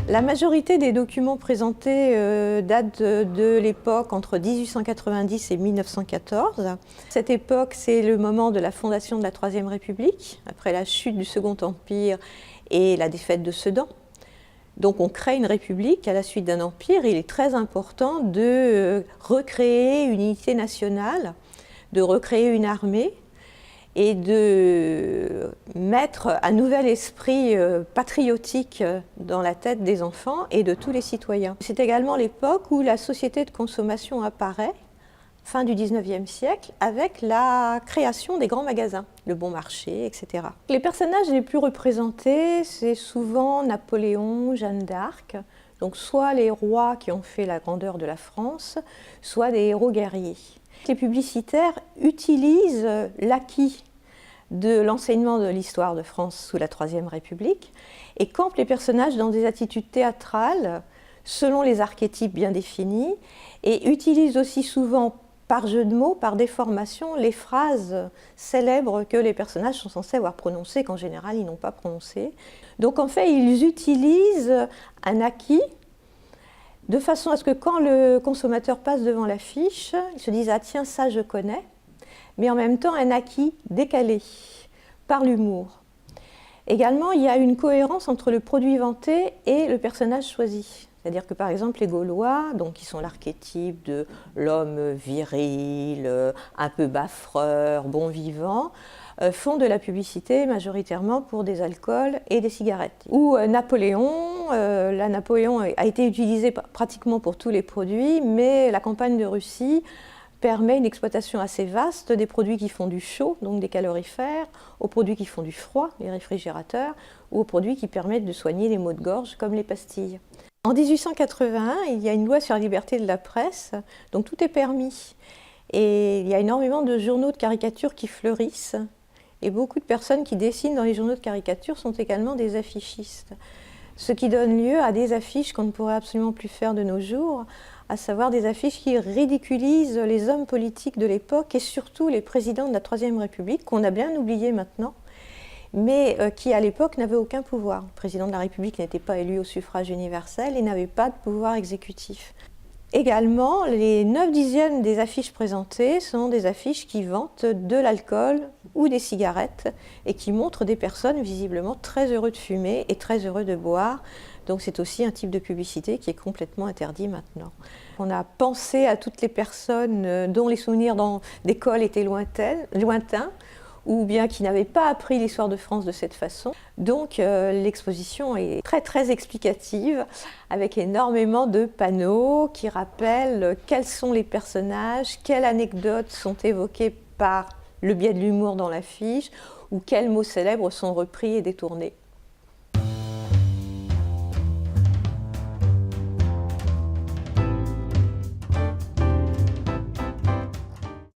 La majorité des documents présentés datent de l'époque entre 1890 et 1914. Cette époque, c'est le moment de la fondation de la Troisième République, après la chute du Second Empire et la défaite de Sedan. Donc on crée une république à la suite d'un empire. Il est très important de recréer une unité nationale, de recréer une armée et de mettre un nouvel esprit patriotique dans la tête des enfants et de tous les citoyens. C'est également l'époque où la société de consommation apparaît, fin du 19e siècle, avec la création des grands magasins, le bon marché, etc. Les personnages les plus représentés, c'est souvent Napoléon, Jeanne d'Arc, donc soit les rois qui ont fait la grandeur de la France, soit des héros guerriers. Les publicitaires utilisent l'acquis de l'enseignement de l'histoire de France sous la Troisième République et campent les personnages dans des attitudes théâtrales selon les archétypes bien définis et utilisent aussi souvent par jeu de mots, par déformation, les phrases célèbres que les personnages sont censés avoir prononcées, qu'en général ils n'ont pas prononcées. Donc en fait, ils utilisent un acquis de façon à ce que quand le consommateur passe devant l'affiche, il se dise « Ah tiens, ça je connais », mais en même temps un acquis décalé par l'humour. Également, il y a une cohérence entre le produit vanté et le personnage choisi. C'est-à-dire que par exemple les Gaulois, donc, qui sont l'archétype de l'homme viril, un peu baffreur, bon vivant, font de la publicité majoritairement pour des alcools et des cigarettes. Ou Napoléon, Napoléon a été utilisé pratiquement pour tous les produits, mais la campagne de Russie permet une exploitation assez vaste des produits qui font du chaud, donc des calorifères, aux produits qui font du froid, les réfrigérateurs, ou aux produits qui permettent de soigner les maux de gorge, comme les pastilles. En 1881, il y a une loi sur la liberté de la presse, donc tout est permis. Et il y a énormément de journaux de caricature qui fleurissent, et beaucoup de personnes qui dessinent dans les journaux de caricature sont également des affichistes. Ce qui donne lieu à des affiches qu'on ne pourrait absolument plus faire de nos jours, à savoir des affiches qui ridiculisent les hommes politiques de l'époque et surtout les présidents de la Troisième République, qu'on a bien oublié maintenant, mais qui à l'époque n'avaient aucun pouvoir. Le président de la République n'était pas élu au suffrage universel et n'avait pas de pouvoir exécutif. Également, les 9/10 des affiches présentées sont des affiches qui vantent de l'alcool ou des cigarettes et qui montrent des personnes visiblement très heureux de fumer et très heureux de boire. Donc c'est aussi un type de publicité qui est complètement interdit maintenant. On a pensé à toutes les personnes dont les souvenirs d'école étaient lointains, ou bien qui n'avaient pas appris l'histoire de France de cette façon. Donc l'exposition est très explicative, avec énormément de panneaux qui rappellent quels sont les personnages, quelles anecdotes sont évoquées par le biais de l'humour dans l'affiche, ou quels mots célèbres sont repris et détournés.